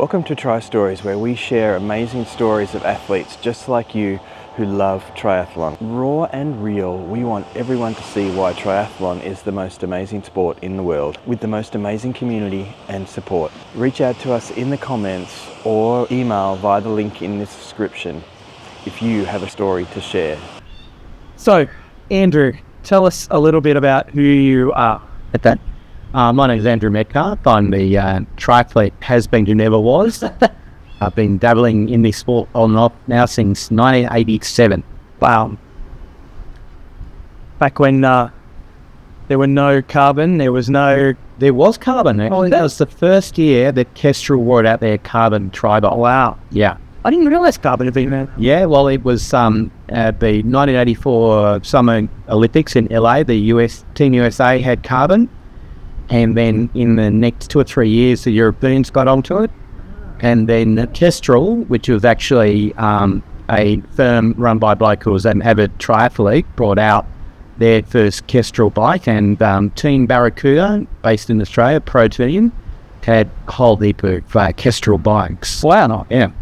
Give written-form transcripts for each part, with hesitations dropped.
Welcome to TriStories, where we share amazing stories of athletes just like you who love triathlon. Raw and real, we want everyone to see why triathlon is the most amazing sport in the world, with the most amazing community and support. Reach out to us in the comments or email via the link in this description if you have a story to share. So, Andrew, tell us a little bit about who you are at that. My name is Andrew Metcalfe. I'm the triathlete has-been who never was. I've been dabbling in this sport on and off now since 1987. Wow. Back when there were no carbon, There was carbon. Actually. That was the first year that Kestrel brought out their carbon tri-bike. Wow. Yeah. I didn't realise carbon had been there. Yeah, well, it was at the 1984 Summer Olympics in LA. The Team USA had carbon. And then in the next 2 or 3 years, the Europeans got onto it. And then Kestrel, which was actually a firm run by a bloke who was an avid triathlete, brought out their first Kestrel bike. And Team Barracuda, based in Australia, Pro Team, had a whole heap of Kestrel bikes. Wow. Yeah.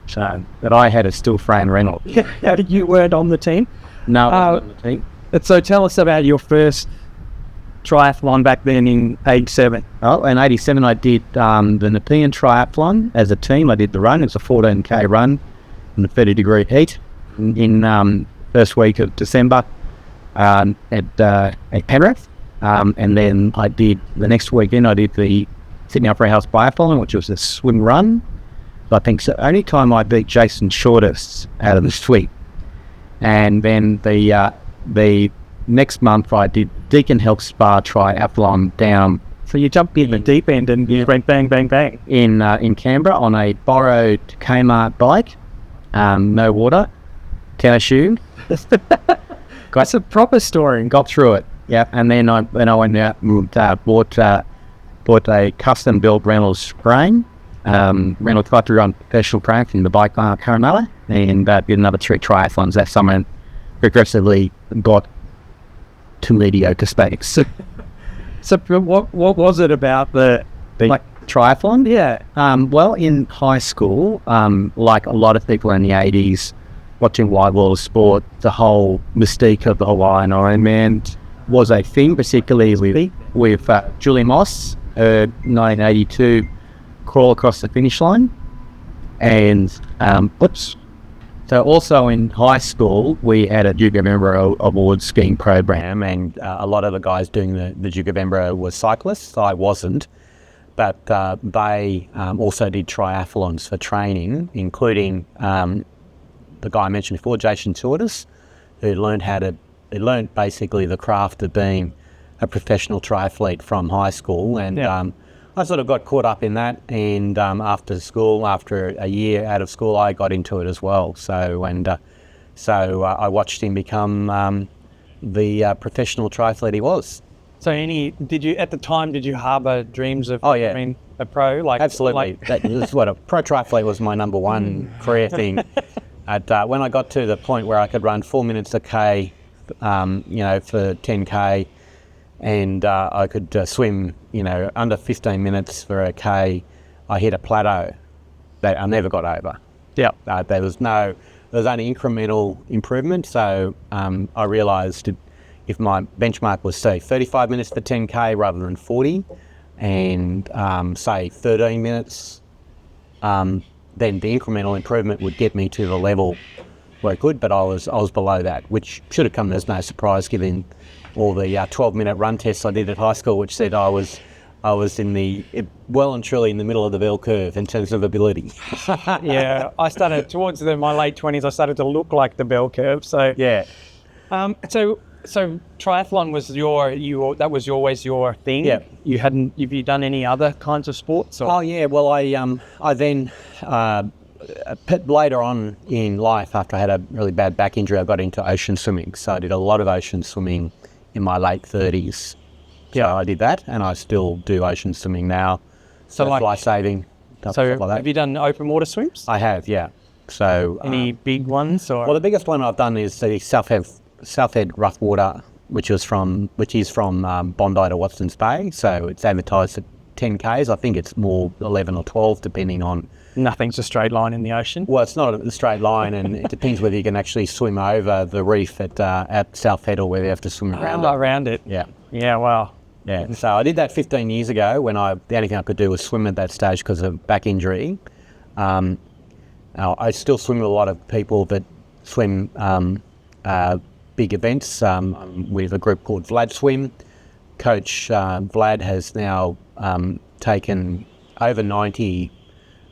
So, but I had a steel frame rental. You weren't on the team? No, I wasn't on the team. So tell us about your first triathlon back then in 87. Oh, in 87 I did the Nepean Triathlon as a team. I did the run. It was a 14k run in the 30-degree heat in first week of December at Penrith. And then I did, the next weekend, I did the Sydney Opera House Biathlon, which was a swim run. So I think it's the only time I beat Jason Shortest out of the suite. And then the next month I did Deacon Health Spa Triathlon down. So you jumped in the deep end and you went bang, bang, bang. In Canberra on a borrowed Kmart bike, no water, tennis shoe. That's a proper story. Got through it, yeah. And then I went out and bought a custom built Reynolds frame, Reynolds 5-run professional frame from the bike Caramella, and did another 3 triathlons that summer and progressively got to mediocre specs. So what was it about the triathlon? Yeah. Well, in high school, like a lot of people in the 80s, watching Wide World of Sport, the whole mystique of the Hawaiian Ironman was a thing, particularly with Julie Moss, 1982 crawl across the finish line. And so also in high school, we had a Duke of Edinburgh Award skiing program, and a lot of the guys doing the Duke of Edinburgh were cyclists. I wasn't, but they also did triathlons for training, including the guy I mentioned before, Jason Shortest, who learned basically the craft of being a professional triathlete from high school, and I sort of got caught up in that, and after a year out of school, I got into it as well. So I watched him become the professional triathlete he was. So did you harbour dreams of being a pro? Absolutely. That is what a pro triathlete was. My number one career thing. When I got to the point where I could run 4 minutes a K, for 10K, and I could swim, under 15 minutes for a K, I hit a plateau that I never got over. Yeah. There was only incremental improvement. So I realised if my benchmark was, say, 35 minutes for 10K rather than 40, and say 13 minutes, then the incremental improvement would get me to the level where it could, but I was below that, which should have come as no surprise given all the 12-minute run tests I did at high school, which said I was well and truly in the middle of the bell curve in terms of ability. Yeah, I started towards my late 20s. I started to look like the bell curve. So yeah. So triathlon was that was always your thing. Yeah. Have you done any other kinds of sports? Or? Oh yeah. Well, I then later on in life, after I had a really bad back injury, I got into ocean swimming. So I did a lot of ocean swimming in my late 30s. Yeah, so I did that, and I still do ocean swimming now. So life saving. So have you done open water swims? I have, yeah. So any big ones? Or? Well, the biggest one I've done is the Southhead Rough Water, which is from Bondi to Watson's Bay. So it's advertised at 10Ks. I think it's more 11 or 12, depending on... Nothing's a straight line in the ocean. Well, it's not a straight line, and it depends whether you can actually swim over the reef at South Head or whether you have to swim around Around it. Yeah. Yeah, wow. Yeah, so I did that 15 years ago when the only thing I could do was swim at that stage because of back injury. I still swim with a lot of people that swim big events. With a group called Vlad Swim. Coach Vlad has now taken over 90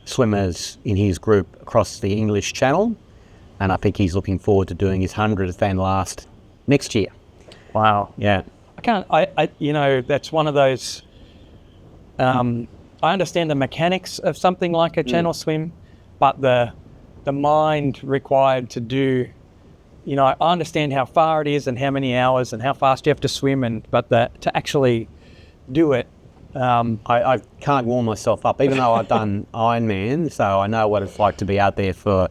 swimmers in his group across the English Channel, and I think he's looking forward to doing his 100th and last next year. Wow. Yeah. That's one of those, I understand the mechanics of something like a channel swim, but the mind required to do, I understand how far it is and how many hours and how fast you have to swim, but to actually do it. I can't warm myself up, even though I've done Ironman, so I know what it's like to be out there for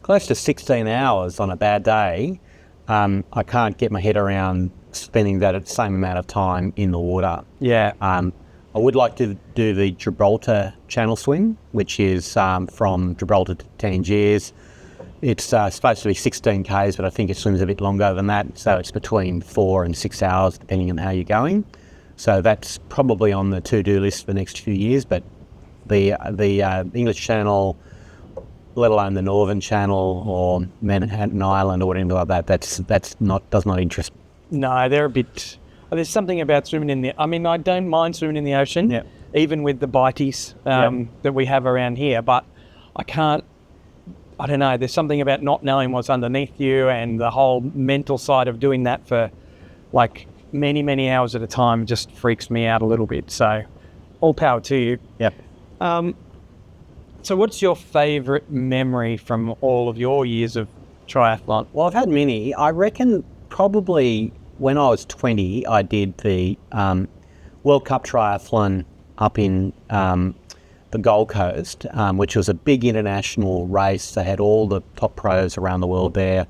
close to 16 hours on a bad day. I can't get my head around spending that same amount of time in the water. Yeah. I would like to do the Gibraltar Channel Swim, which is from Gibraltar to Tangiers. It's supposed to be 16 Ks, but I think it swims a bit longer than that, so it's between 4 and 6 hours, depending on how you're going. So that's probably on the to-do list for the next few years, but the English Channel, let alone the Northern Channel or Manhattan Island or whatever like that, does not interest me. No, they're a bit... There's something about swimming in the... I don't mind swimming in the ocean, even with the bites that we have around here, but I can't... I don't know, there's something about not knowing what's underneath you and the whole mental side of doing that for many, many hours at a time just freaks me out a little bit. So all power to you. Yep. So what's your favourite memory from all of your years of triathlon? Well, I've had many. I reckon probably when I was 20, I did the World Cup triathlon up in the Gold Coast, which was a big international race. They had all the top pros around the world there.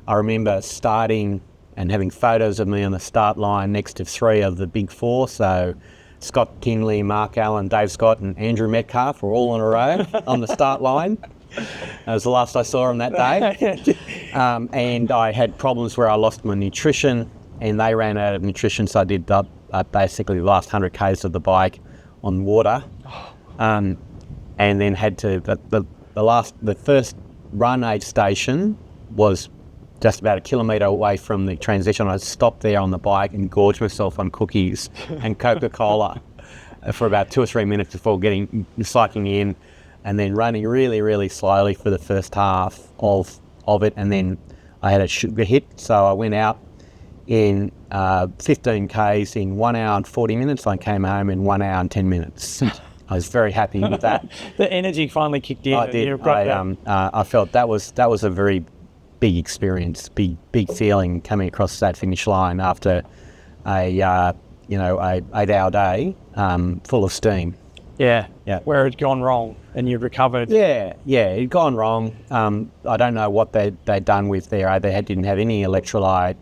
I remember starting and having photos of me on the start line next to 3 of the big 4. So Scott Kinley, Mark Allen, Dave Scott and Andrew Metcalfe were all in a row on the start line. That was the last I saw them that day. And I had problems where I lost my nutrition and they ran out of nutrition, so I did basically the last 100 Ks of the bike on water. And then had to, the first run aid station was just about a kilometre away from the transition. I stopped there on the bike and gorged myself on cookies and Coca-Cola for about 2 or 3 minutes before cycling in, and then running really, really slowly for the first half of it. And then I had a sugar hit, so I went out in 15 Ks in 1 hour and 40 minutes. I came home in 1 hour and 10 minutes. I was very happy with that. The energy finally kicked in. I did. I felt that was a very big experience, big feeling coming across that finish line after a 8-hour day full of steam. Yeah. Where it had gone wrong and you've recovered. Yeah, it had gone wrong. I don't know what they'd done with there. They didn't have any electrolyte,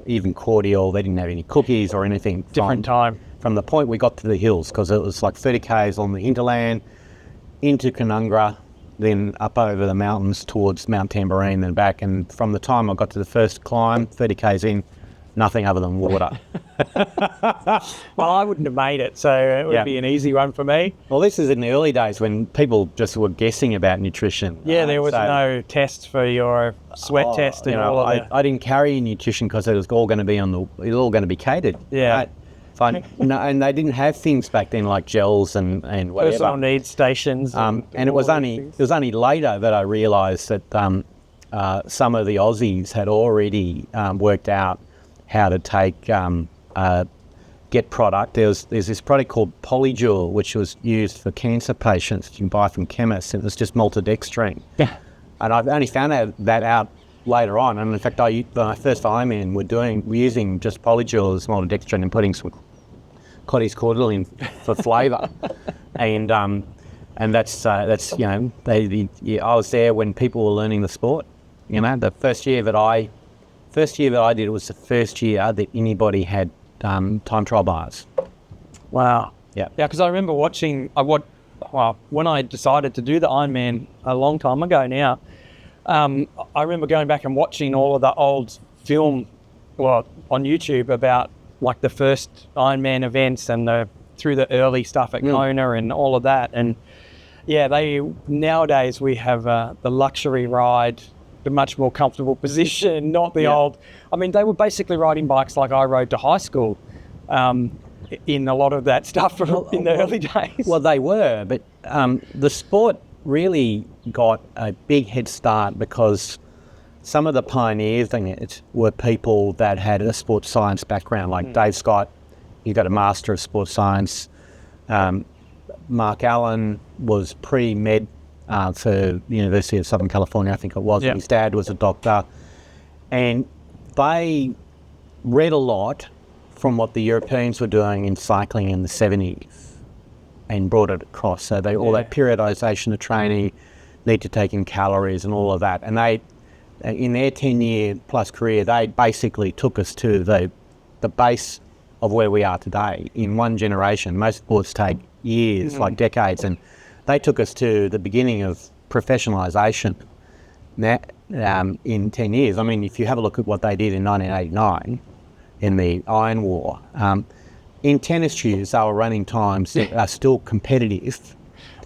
even cordial. They didn't have any cookies or anything. Different time. From the point we got to the hills, because it was like 30 Ks on the hinterland, into Canungra, then up over the mountains towards Mount Tamborine, then back. And from the time I got to the first climb, 30 Ks in, nothing other than water. Well, I wouldn't have made it, so it would be an easy one for me. Well, this is in the early days when people just were guessing about nutrition. Yeah, there was no test for your sweat test and all of that. I didn't carry nutrition because it was all going to be catered. Yeah. Right? No, and they didn't have things back then like gels and whatever. Personal needs stations. And it was only later that I realised that some of the Aussies had already worked out how to take get product. There's this product called Polydure, which was used for cancer patients. You can buy from chemists. It was just maltodextrin. Yeah. And I've only found that out later on. And in fact, my first Ironman, we're using just Polydure as maltodextrin and putting some Cotty's cordial in for flavour. And that's I was there when people were learning the sport. The first year that I did, it was the first year that anybody had time trial bars. Wow. Yeah. Yeah, because I remember watching, when I decided to do the Ironman a long time ago now, I remember going back and watching all of the old film on YouTube about like the first Ironman events and through the early stuff at Kona and all of that. And yeah, nowadays we have the luxury ride, the much more comfortable position, not the old. I mean, they were basically riding bikes like I rode to high school in a lot of that stuff in the early days. Well, they were, but the sport really got a big head start because some of the pioneers in it were people that had a sports science background, like Dave Scott. He got a Master of Sports Science. Mark Allen was pre-med for the University of Southern California, I think it was. Yeah. His dad was a doctor. And they read a lot from what the Europeans were doing in cycling in the 70s and brought it across. So all that periodization of training, need to take in calories and all of that. And they, in their 10-year plus career, they basically took us to the base of where we are today in one generation. Most sports take years, like decades, and they took us to the beginning of professionalisation in 10 years. I mean, if you have a look at what they did in 1989 in the Iron War, in tennis shoes, they were running times that are still competitive.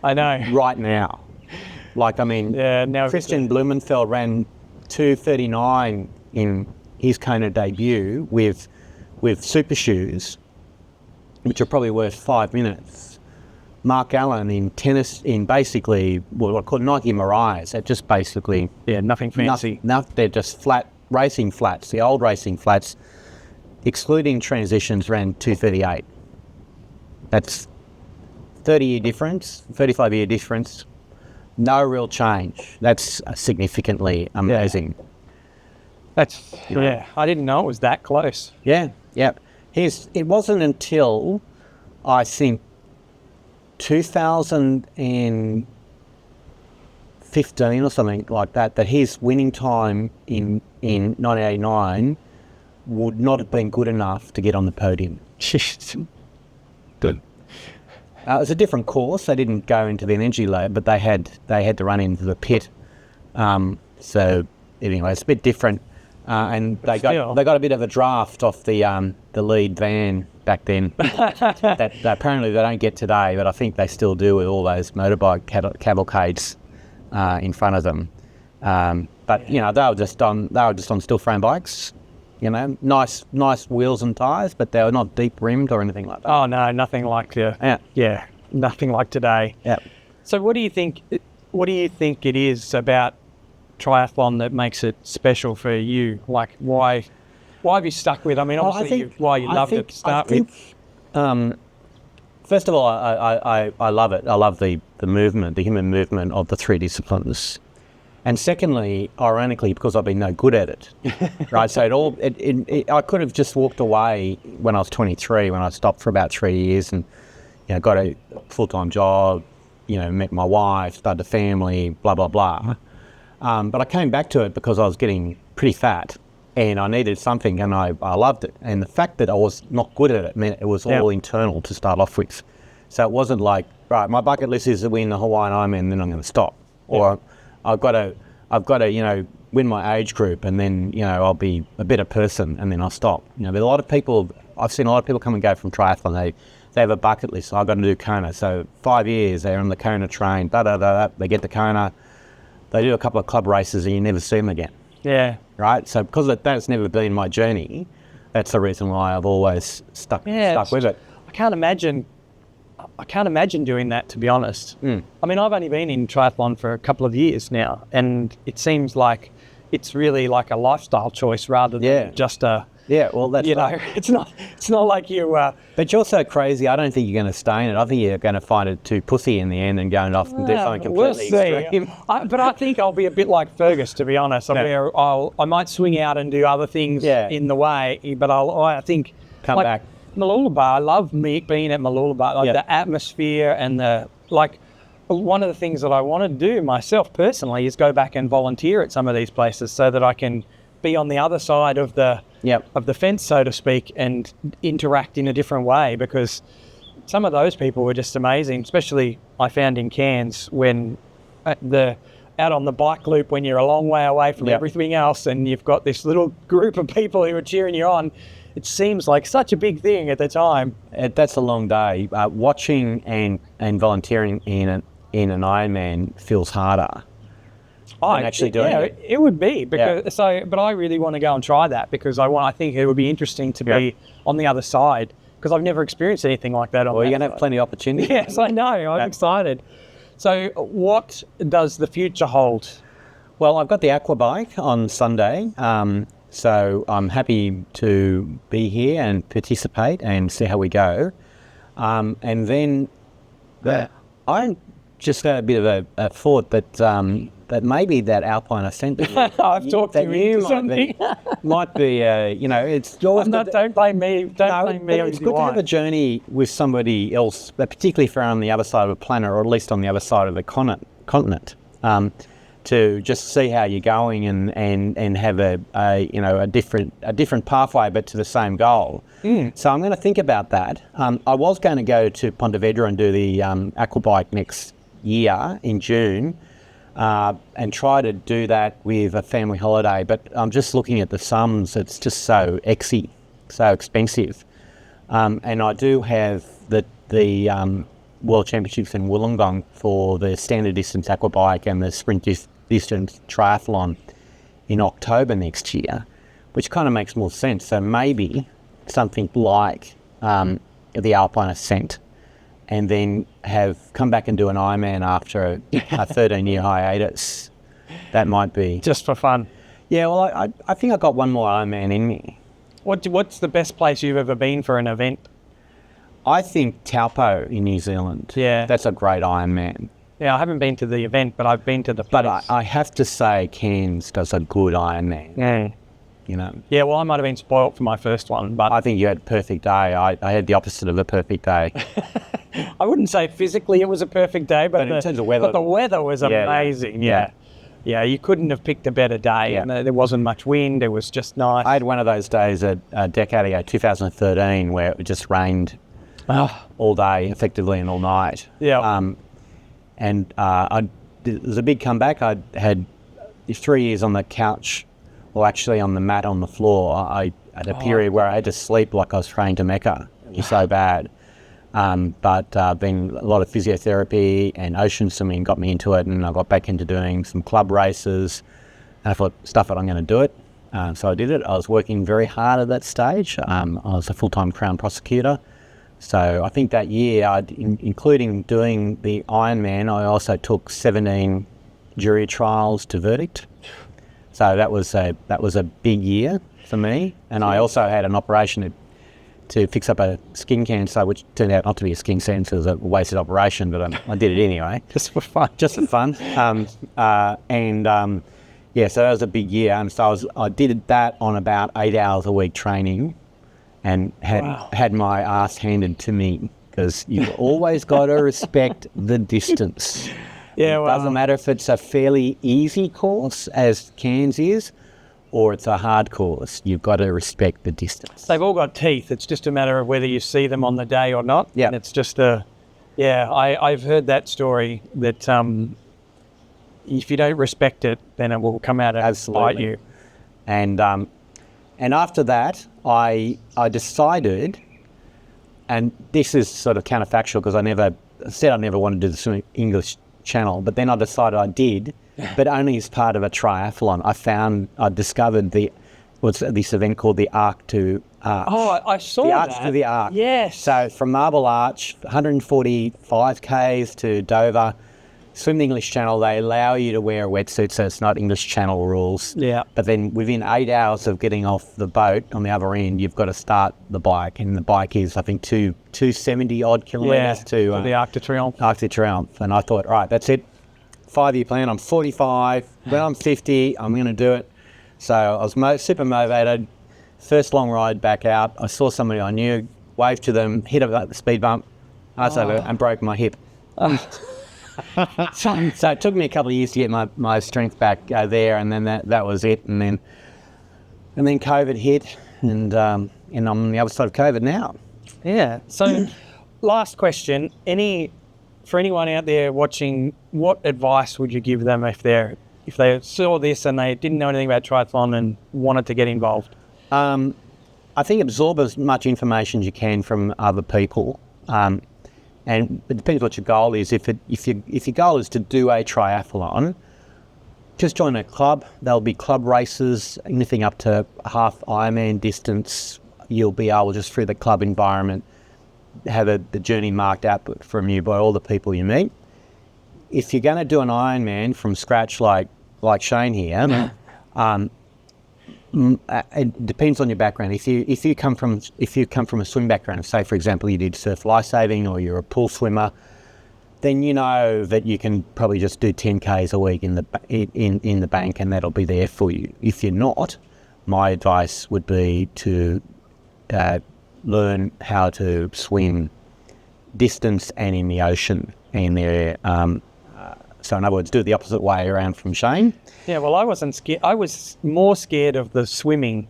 I know. Right now. Like, I mean, Christian Blumenfeld ran 2:39 in his Kona debut with super shoes, which are probably worth 5 minutes. Mark Allen in tennis, in basically what I call Nike Mariahs, they're just basically... Yeah, nothing fancy. They're just flat racing flats, the old racing flats, excluding transitions, ran 2:38. That's 30-year difference, 35-year difference. No real change. That's significantly amazing. That's, I didn't know it was that close. Yeah. It wasn't until, I think, 2015 or something like that, that his winning time in 1989 would not have been good enough to get on the podium. Good. It was a different course. They didn't go into the energy lab, but they had to run into the pit. So anyway, it's a bit different. And they got a bit of a draft off the lead van back then that apparently they don't get today, but I think they still do with all those motorbike cavalcades in front of them. But they were just on still frame bikes. Nice wheels and tires, but they were not deep rimmed or anything like that. Oh no, nothing like nothing like today. Yeah. So what do you think it is about triathlon that makes it special for you? Like why have you stuck with? I mean, obviously why you loved it to start with. First of all, I love it. I love the movement, the human movement of the three disciplines. And secondly, ironically, because I've been no good at it, right? So I could have just walked away when I was 23, when I stopped for about 3 years and, got a full-time job, met my wife, started a family, blah, blah, blah. But I came back to it because I was getting pretty fat and I needed something and I loved it. And the fact that I was not good at it meant it was all internal to start off with. So it wasn't like, right, my bucket list is to win the Hawaiian Ironman and then I'm going to stop. Or I've got to win my age group and then, I'll be a better person and then I'll stop. But a lot of people, I've seen a lot of people come and go from triathlon. They have a bucket list. So I've got to do Kona. So 5 years, they're on the Kona train, they get to Kona, they do a couple of club races and you never see them again. Yeah. Right? So because that's never been my journey, that's the reason why I've always stuck with it. I can't imagine doing that, to be honest. I mean, I've only been in triathlon for a couple of years now, and it seems like it's really like a lifestyle choice rather than just a... Yeah, well, that's it's not like you... But you're so crazy, I don't think you're going to stay in it. I think you're going to find it too pussy in the end and going off and do something completely extreme. But I think I'll be a bit like Fergus, to be honest. I might swing out and do other things in the way, but I think... Come back. Mooloolaba, I love being at Mooloolaba, the atmosphere and one of the things that I want to do myself personally is go back and volunteer at some of these places so that I can be on the other side of the fence, so to speak, and interact in a different way, because some of those people were just amazing, especially I found in Cairns when out on the bike loop when you're a long way away from everything else and you've got this little group of people who are cheering you on. It seems like such a big thing at the time. That's a long day. Watching and volunteering in an Ironman feels harder than actually doing it. It would be because but I really want to go and try that because I think it would be interesting to be on the other side because I've never experienced anything like that. Well, you're going to have plenty of opportunity. Yes, I know. I'm excited. So, what does the future hold? Well, I've got the aqua bike on Sunday. So I'm happy to be here and participate and see how we go. And then I just had a bit of a thought that maybe that Alpine Ascent I've talked to you something. might be it's always don't blame me. Blame me. It's good to have a journey with somebody else, but particularly if you're on the other side of the planet, or at least on the other side of the continent. To just see how you're going and have a different pathway, but to the same goal. So I'm going to think about that. I was going to go to Pontevedra and do the aquabike next year in June, and try to do that with a family holiday. But I'm just looking at the sums; it's just so so expensive. And I do have the World Championships in Wollongong for the standard distance aquabike and the sprint distance triathlon in October next year, which kind of makes more sense. So maybe something like the Alpine Ascent, and then have come back and do an Ironman after a 13-year hiatus. That might be just for fun. Yeah, well, I think I got one more Ironman in me. What's the best place you've ever been for an event? I think Taupo in New Zealand. Yeah, that's a great Ironman. Yeah, I haven't been to the event, but I've been to the place. But I have to say, Cairns does a good Ironman. Yeah. You know. Yeah, well, I might have been spoilt for my first one, but I think you had a perfect day. I had the opposite of a perfect day. I wouldn't say physically it was a perfect day, but in terms of weather, but the weather was amazing. Yeah, you couldn't have picked a better day, and there wasn't much wind. It was just nice. I had one of those days a decade ago, 2013, where it just rained all day, effectively, and all night. Yeah. And it was a big comeback. I had 3 years on the couch, or actually on the mat on the floor. I had a period where I had to sleep like I was praying to Mecca. It was so bad. But been a lot of physiotherapy and ocean swimming got me into it, and I got back into doing some club races. And I thought, stuff it, I'm going to do it. So I did it. I was working very hard at that stage. I was a full-time Crown prosecutor. So I think that year, including doing the Ironman, I also took 17 jury trials to verdict. So that was a big year for me. And I also had an operation to fix up a skin cancer, which turned out not to be a skin cancer. It was a wasted operation, but I did it anyway. Just for fun. Just for fun. So that was a big year. And so I did that on about 8 hours a week training, and had my ass handed to me, because you've always got to respect the distance. Yeah, It doesn't matter if it's a fairly easy course, as Cairns is, or it's a hard course. You've got to respect the distance. They've all got teeth. It's just a matter of whether you see them on the day or not. Yeah. And it's just I've heard that story, that if you don't respect it, then it will come out and bite you. And after that, I decided, and this is sort of counterfactual because I said I never wanted to do the English Channel, but then I decided I did, but only as part of a triathlon. I discovered this event called the Arc to Arch. Oh, I saw the that. Arch to the Arc. Yes. So from Marble Arch, 145 k's to Dover. Swim the English Channel, they allow you to wear a wetsuit, so it's not English Channel rules. Yeah. But then within 8 hours of getting off the boat on the other end, you've got to start the bike, and the bike is, I think, 270 odd kilometres to the Arc de Triomphe. Arc de Triomphe. And I thought, right, that's it. 5-year plan. I'm 45. When I'm 50, I'm going to do it. So I was super motivated. First long ride back out, I saw somebody I knew, waved to them, hit the speed bump, arse over, and broke my hip. So it took me a couple of years to get my strength back there, and then that was it. And then COVID hit, and I'm on the other side of COVID now. Yeah. So last question, for anyone out there watching, what advice would you give them if they saw this and they didn't know anything about triathlon and wanted to get involved? I think absorb as much information as you can from other people, and it depends what your goal is. If your goal is to do a triathlon, just join a club. There'll be club races, anything up to half Ironman distance. You'll be able, just through the club environment, have the journey marked out from you by all the people you meet. If you're going to do an Ironman from scratch, like Shane here, it depends on your background. If you come from a swim background, say for example you did surf lifesaving or you're a pool swimmer, then you know that you can probably just do 10Ks a week in the bank, and that'll be there for you. If you're not, my advice would be to learn how to swim distance and in the ocean. And so in other words, do it the opposite way around from Shane. Yeah, well, I wasn't scared. I was more scared of the swimming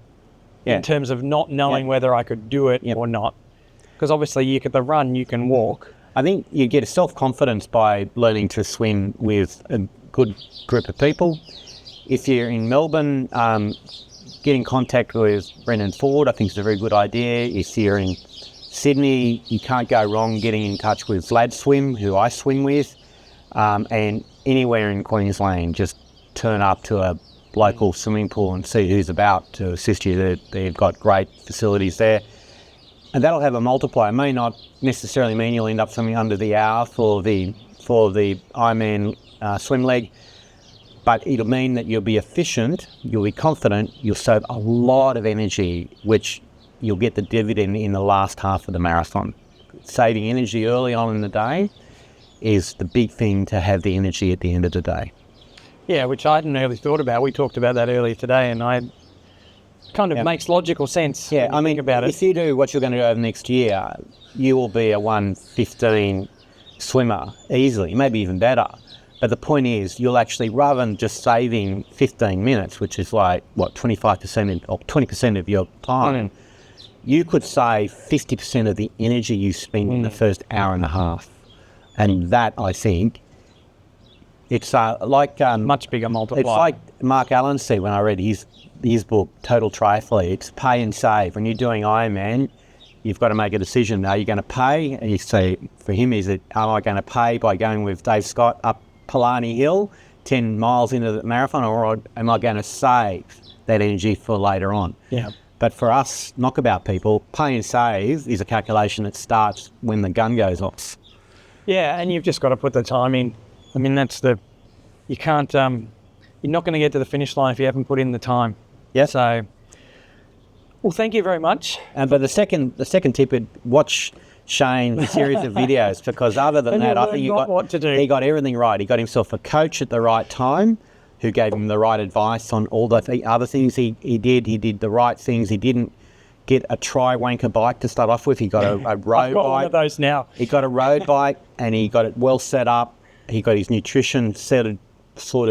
in terms of not knowing whether I could do it or not. Because obviously you can run, you can walk. I think you get a self-confidence by learning to swim with a good group of people. If you're in Melbourne, get in contact with Brendan Ford, I think is a very good idea. If you're in Sydney, you can't go wrong getting in touch with Vlad Swim, who I swim with. And anywhere in Queensland, just turn up to a local swimming pool and see who's about to assist you. They've got great facilities there. And that'll have a multiplier. It may not necessarily mean you'll end up swimming under the hour for the Ironman swim leg, but it'll mean that you'll be efficient, you'll be confident, you'll save a lot of energy, which you'll get the dividend in the last half of the marathon. Saving energy early on in the day is the big thing, to have the energy at the end of the day. Yeah, which I hadn't really thought about. We talked about that earlier today, and I kind of makes logical sense. Yeah, I mean, think about it. If you do what you're going to do over next year, you will be a 1:15 swimmer easily, maybe even better. But the point is, you'll actually, rather than just saving 15 minutes, which is like, 25% or 20% of your time, you could save 50% of the energy you spend in the first hour and a half. And that, I think, it's like... much bigger multiplier. It's like Mark Allen said when I read his book, Total Triathlete. It's pay and save. When you're doing Ironman, you've got to make a decision. Are you going to pay? And you say, for him, am I going to pay by going with Dave Scott up Palani Hill 10 miles into the marathon, or am I going to save that energy for later on? Yeah. But for us knockabout people, pay and save is a calculation that starts when the gun goes off. Yeah, and you've just got to put the time in. I mean, you can't, you're not going to get to the finish line if you haven't put in the time. Yeah. So, well, thank you very much. But the second tip would watch Shane's series of videos, because other than that, I think he got everything right. He got himself a coach at the right time who gave him the right advice on all the other things he did. He did the right things. He didn't get a tri-wanker bike to start off with. He got a road bike. I've got one of those now. He got a road bike and he got it well set up. He got his nutrition sorted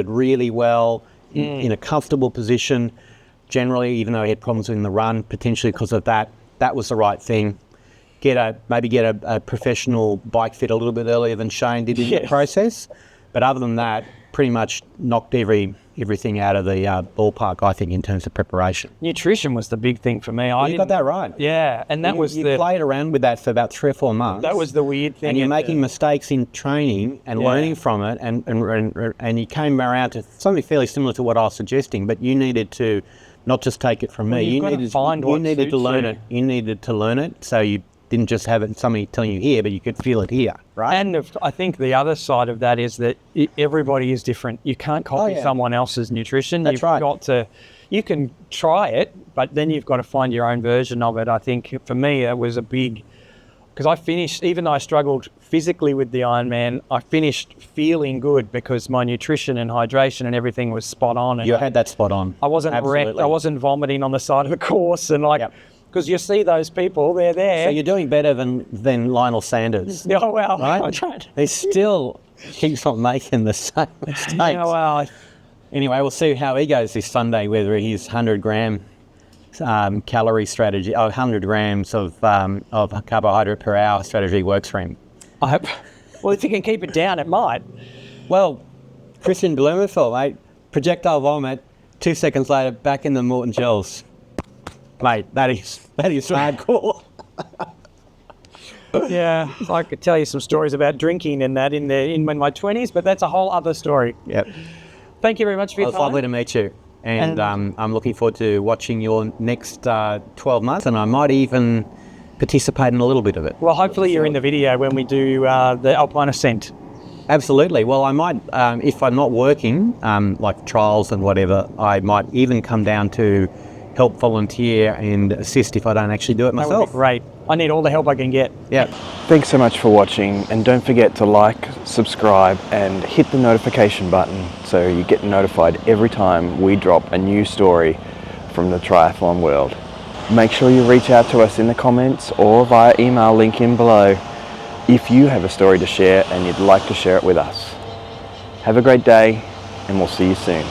really well, in a comfortable position. Generally, even though he had problems in the run, potentially because of that, that was the right thing. Maybe get a professional bike fit a little bit earlier than Shane did in the process. But other than that, pretty much knocked everything out of the ballpark, I think, in terms of preparation. Nutrition was the big thing for me. You got that right. Yeah, and that you played around with that for about 3 or 4 months. That was the weird thing. And you're making mistakes in training and learning from it, and you came around to something fairly similar to what I was suggesting, but you needed to not just take it from me. You needed to learn it. You needed to learn it, so you didn't just have it somebody telling you here, but you could feel it here, right? And I think the other side of that is that everybody is different. You can't copy someone else's nutrition. That's right. You can try it, but then you've got to find your own version of it. I think for me, it was a big, because I finished, even though I struggled physically with the Ironman, I finished feeling good because my nutrition and hydration and everything was spot on. And you had that spot on. I wasn't wrecked. I wasn't vomiting on the side of the course and because you see those people, they're there. So you're doing better than Lionel Sanders. Oh, well, right? I tried. He still keeps on making the same mistakes. Yeah, well. Anyway, we'll see how he goes this Sunday, whether he's 100-gram calorie strategy, 100 grams of carbohydrate per hour strategy work stream? I hope. Well, if you can keep it down, it might. Well, Christian Blumenthal, mate, projectile vomit, 2 seconds later, back in the Morton gels. Mate, that is hardcore. Yeah, I could tell you some stories about drinking and that in my 20s, but that's a whole other story. Yep. Thank you very much for your Well, it's time. lovely to meet you. And I'm looking forward to watching your next 12 months, and I might even participate in a little bit of it. Well, hopefully you're in the video when we do the Alpine Ascent. Absolutely. Well, I might, if I'm not working, like trials and whatever, I might even come down to help volunteer and assist if I don't actually do it That would myself. be great. I need all the help I can get. Yeah. Thanks so much for watching, and don't forget to like, subscribe and hit the notification button so you get notified every time we drop a new story from the triathlon world. Make sure you reach out to us in the comments or via email link in below if you have a story to share and you'd like to share it with us. Have a great day, and we'll see you soon.